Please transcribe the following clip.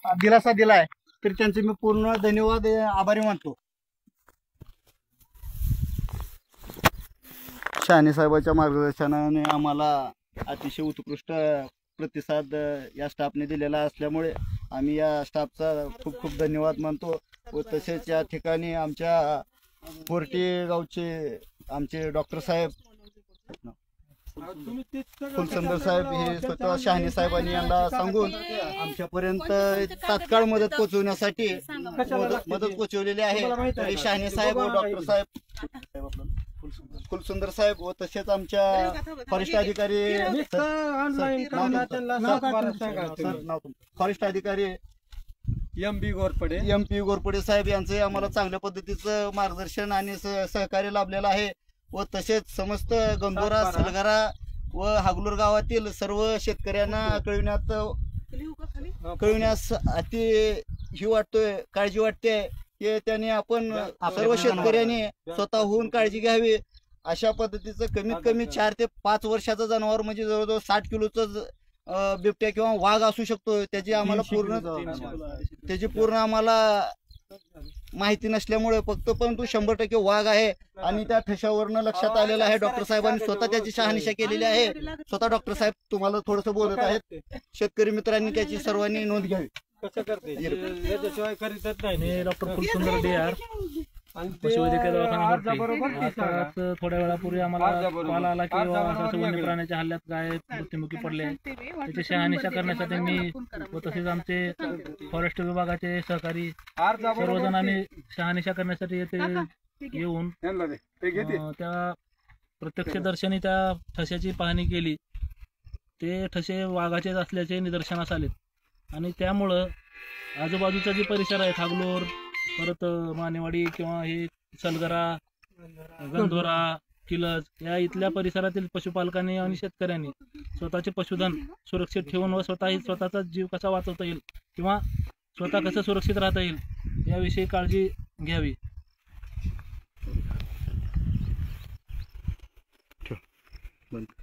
दिलासा दिलाय, तर त्यांचे मी पूर्ण धन्यवाद आभारी मानतो. शहाणे साहेबांच्या मार्गदर्शनाने आम्हाला अतिशय उत्कृष्ट प्रतिसाद या स्टाफने दिलेला असल्यामुळे आम्ही या स्टाफचा खूप खूप धन्यवाद मानतो. व तसेच या ठिकाणी आमच्या कोर्टी गावचे आमचे डॉक्टर साहेब फुलसुंदर साहेब हे स्वतः शहाणे साहेबांनी यांना सांगून आमच्यापर्यंत तात्काळ मदत पोहोचवण्यासाठी मदत पोहोचवलेली आहे. तरी शहाणे साहेब व डॉक्टर साहेब फुलसुंदर साहेब व तसेच आमच्या फॉरेस्ट अधिकारी फॉरेस्ट अधिकारी MP गोरपडे साहेब यांचे आम्हाला चांगल्या पद्धतीचं मार्गदर्शन आणि सहकार्य लाभलेलं आहे. व तसेच समस्त गंधोरा सलगरा व हागलूर गावातील सर्व शेतकऱ्यांना कळविण्यास अति ही वाटतोय, काळजी वाटते की त्यांनी आपण सर्व शेतकऱ्यांनी स्वतःहून काळजी घ्यावी. अशा पद्धतीचं कमीत कमी 4 ते 5 वर्षाचं जनावर म्हणजे जवळजवळ 60 किलोचं बिबट्या किंवा वाघ असू शकतो, त्याची पूर्ण आम्हाला माहिती नसल्यामुळे फक्त परंतु 100% वाघ आहे आणि त्या ठशावरनं लक्षात आलेलं आहे. डॉक्टर साहेबांनी स्वतः त्याची शहानिशा केलेली आहे. स्वतः डॉक्टर साहेब तुम्हाला थोडंसं बोलत आहेत. शेतकरी मित्रांनी त्याची सर्वांनी नोंद घ्यावी. डॉक्टर फुलसुंदर DR पशुवैद्यकीय दवाखाना थोड्या वेळापूर्वी आम्हाला कॉल आला की वन्य प्राण्याच्या हल्ल्यात गाय मृत्युमुखी पडले. त्याची शहानिशा करण्यासाठी मी व तसेच आमचे फॉरेस्ट विभागाचे सहकारी सर्वजण आम्ही शहानिशा करण्यासाठी येथे येऊन त्या प्रत्यक्षदर्शनी त्या ठशाची पाहणी केली. ते ठसे वाघाचेच असल्याचे निदर्शनास आले आणि त्यामुळं आजूबाजूचा जे परिसर आहे हागलोर परत मानेवाडी किंवा हे सलगरा गंधोरा किलज या इथल्या परिसरातील पशुपालकांनी आणि शेतकऱ्यांनी स्वतःचे पशुधन सुरक्षित ठेवून व स्वतःचा जीव कसा वाचवता येईल किंवा स्वतः कसं सुरक्षित राहता येईल याविषयी काळजी घ्यावी. बंद.